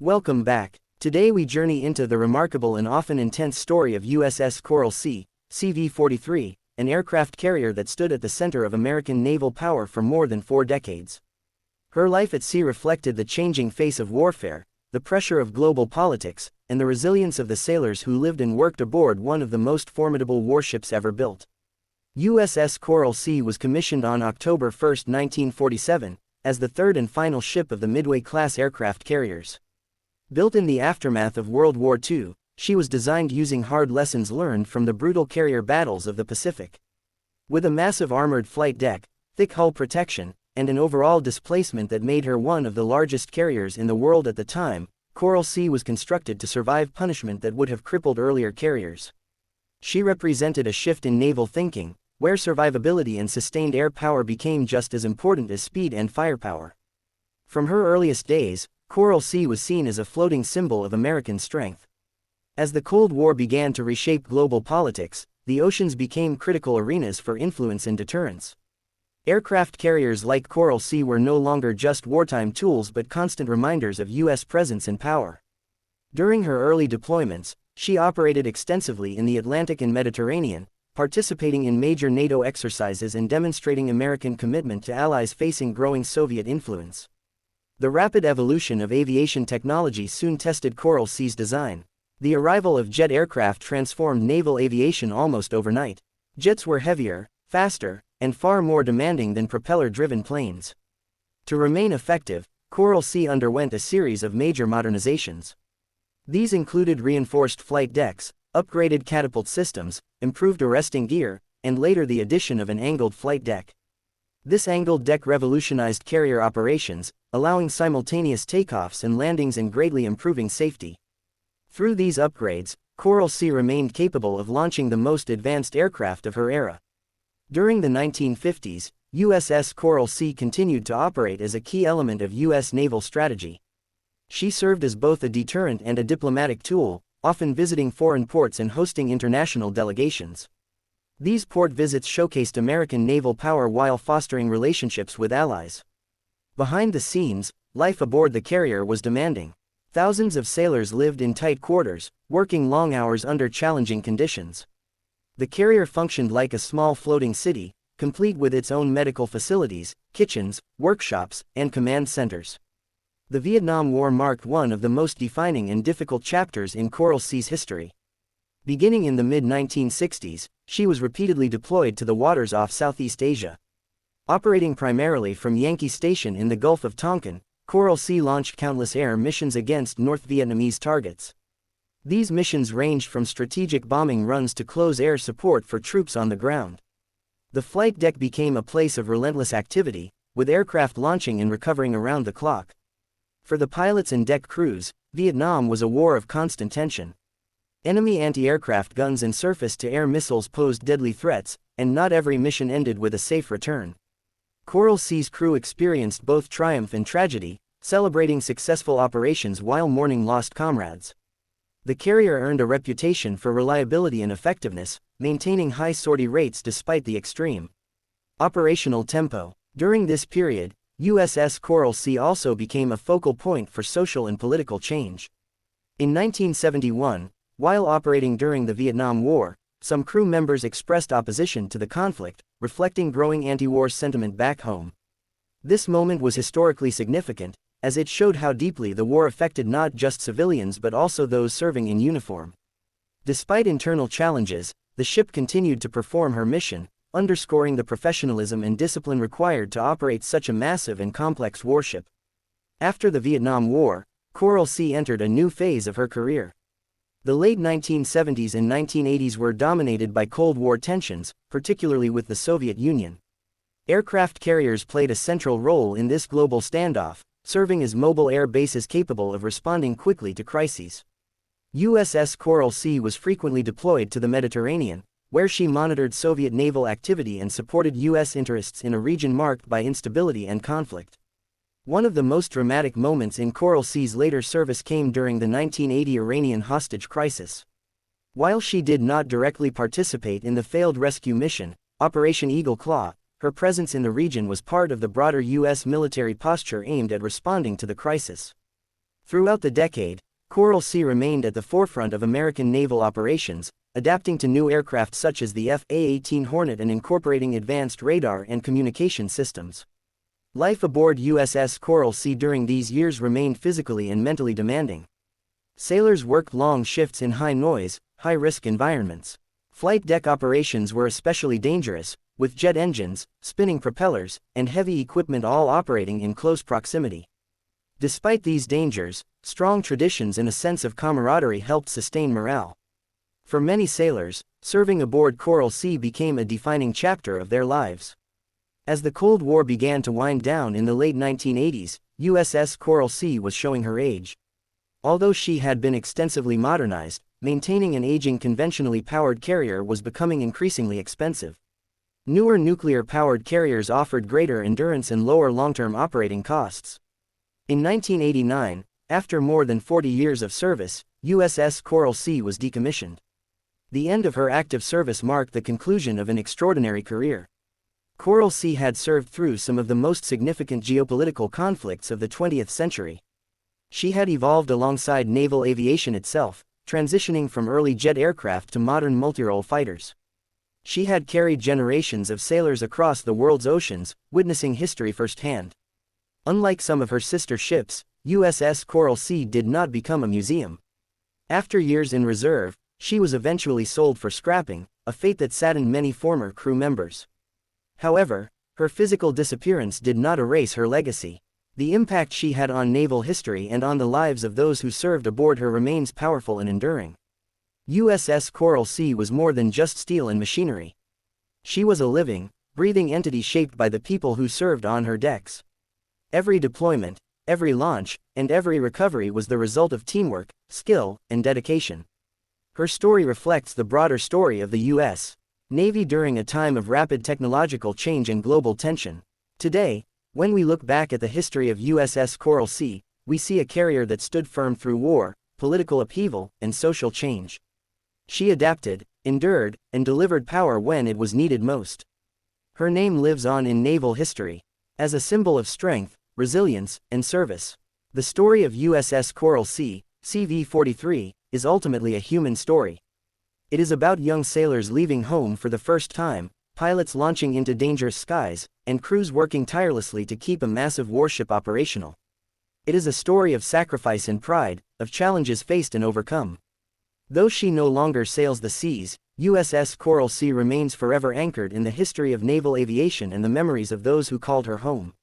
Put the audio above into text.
Welcome back. Today we journey into the remarkable and often intense story of USS Coral Sea, CV-43, an aircraft carrier that stood at the center of American naval power for more than 4 decades. Her life at sea reflected the changing face of warfare, the pressure of global politics, and the resilience of the sailors who lived and worked aboard one of the most formidable warships ever built. USS Coral Sea was commissioned on October 1, 1947, as the third and final ship of the Midway-class aircraft carriers. Built in the aftermath of World War II, she was designed using hard lessons learned from the brutal carrier battles of the Pacific. With a massive armored flight deck, thick hull protection, and an overall displacement that made her one of the largest carriers in the world at the time, Coral Sea was constructed to survive punishment that would have crippled earlier carriers. She represented a shift in naval thinking, where survivability and sustained air power became just as important as speed and firepower. From her earliest days, Coral Sea was seen as a floating symbol of American strength. As the Cold War began to reshape global politics, the oceans became critical arenas for influence and deterrence. Aircraft carriers like Coral Sea were no longer just wartime tools but constant reminders of U.S. presence and power. During her early deployments, she operated extensively in the Atlantic and Mediterranean, participating in major NATO exercises and demonstrating American commitment to allies facing growing Soviet influence. The rapid evolution of aviation technology soon tested Coral Sea's design. The arrival of jet aircraft transformed naval aviation almost overnight. Jets were heavier, faster, and far more demanding than propeller-driven planes. To remain effective, Coral Sea underwent a series of major modernizations. These included reinforced flight decks, upgraded catapult systems, improved arresting gear, and later the addition of an angled flight deck. This angled deck revolutionized carrier operations, allowing simultaneous takeoffs and landings and greatly improving safety. Through these upgrades, Coral Sea remained capable of launching the most advanced aircraft of her era. During the 1950s, USS Coral Sea continued to operate as a key element of U.S. naval strategy. She served as both a deterrent and a diplomatic tool, often visiting foreign ports and hosting international delegations. These port visits showcased American naval power while fostering relationships with allies. Behind the scenes, life aboard the carrier was demanding. Thousands of sailors lived in tight quarters, working long hours under challenging conditions. The carrier functioned like a small floating city, complete with its own medical facilities, kitchens, workshops, and command centers. The Vietnam War marked one of the most defining and difficult chapters in Coral Sea's history. Beginning in the mid-1960s, she was repeatedly deployed to the waters off Southeast Asia. Operating primarily from Yankee Station in the Gulf of Tonkin, Coral Sea launched countless air missions against North Vietnamese targets. These missions ranged from strategic bombing runs to close air support for troops on the ground. The flight deck became a place of relentless activity, with aircraft launching and recovering around the clock. For the pilots and deck crews, Vietnam was a war of constant tension. Enemy anti-aircraft guns and surface-to-air missiles posed deadly threats, and not every mission ended with a safe return. Coral Sea's crew experienced both triumph and tragedy, celebrating successful operations while mourning lost comrades. The carrier earned a reputation for reliability and effectiveness, maintaining high sortie rates despite the extreme operational tempo. During this period, USS Coral Sea also became a focal point for social and political change. In 1971, while operating during the Vietnam War, some crew members expressed opposition to the conflict, reflecting growing anti-war sentiment back home. This moment was historically significant, as it showed how deeply the war affected not just civilians but also those serving in uniform. Despite internal challenges, the ship continued to perform her mission, underscoring the professionalism and discipline required to operate such a massive and complex warship. After the Vietnam War, Coral Sea entered a new phase of her career. The late 1970s and 1980s were dominated by Cold War tensions, particularly with the Soviet Union. Aircraft carriers played a central role in this global standoff, serving as mobile air bases capable of responding quickly to crises. USS Coral Sea was frequently deployed to the Mediterranean, where she monitored Soviet naval activity and supported U.S. interests in a region marked by instability and conflict. One of the most dramatic moments in Coral Sea's later service came during the 1980 Iranian hostage crisis. While she did not directly participate in the failed rescue mission, Operation Eagle Claw, her presence in the region was part of the broader U.S. military posture aimed at responding to the crisis. Throughout the decade, Coral Sea remained at the forefront of American naval operations, adapting to new aircraft such as the F/A-18 Hornet and incorporating advanced radar and communication systems. Life aboard USS Coral Sea during these years remained physically and mentally demanding. Sailors worked long shifts in high-noise, high-risk environments. Flight deck operations were especially dangerous, with jet engines, spinning propellers, and heavy equipment all operating in close proximity. Despite these dangers, strong traditions and a sense of camaraderie helped sustain morale. For many sailors, serving aboard Coral Sea became a defining chapter of their lives. As the Cold War began to wind down in the late 1980s, USS Coral Sea was showing her age. Although she had been extensively modernized, maintaining an aging conventionally powered carrier was becoming increasingly expensive. Newer nuclear-powered carriers offered greater endurance and lower long-term operating costs. In 1989, after more than 40 years of service, USS Coral Sea was decommissioned. The end of her active service marked the conclusion of an extraordinary career. Coral Sea had served through some of the most significant geopolitical conflicts of the 20th century. She had evolved alongside naval aviation itself, transitioning from early jet aircraft to modern multirole fighters. She had carried generations of sailors across the world's oceans, witnessing history firsthand. Unlike some of her sister ships, USS Coral Sea did not become a museum. After years in reserve, she was eventually sold for scrapping, a fate that saddened many former crew members. However, her physical disappearance did not erase her legacy. The impact she had on naval history and on the lives of those who served aboard her remains powerful and enduring. USS Coral Sea was more than just steel and machinery. She was a living, breathing entity shaped by the people who served on her decks. Every deployment, every launch, and every recovery was the result of teamwork, skill, and dedication. Her story reflects the broader story of the U.S. Navy during a time of rapid technological change and global tension. Today, when we look back at the history of USS Coral Sea, we see a carrier that stood firm through war, political upheaval, and social change. She adapted, endured, and delivered power when it was needed most. Her name lives on in naval history as a symbol of strength, resilience, and service. The story of USS Coral Sea, CV-43, is ultimately a human story. It is about young sailors leaving home for the first time, pilots launching into dangerous skies, and crews working tirelessly to keep a massive warship operational. It is a story of sacrifice and pride, of challenges faced and overcome. Though she no longer sails the seas, USS Coral Sea remains forever anchored in the history of naval aviation and the memories of those who called her home.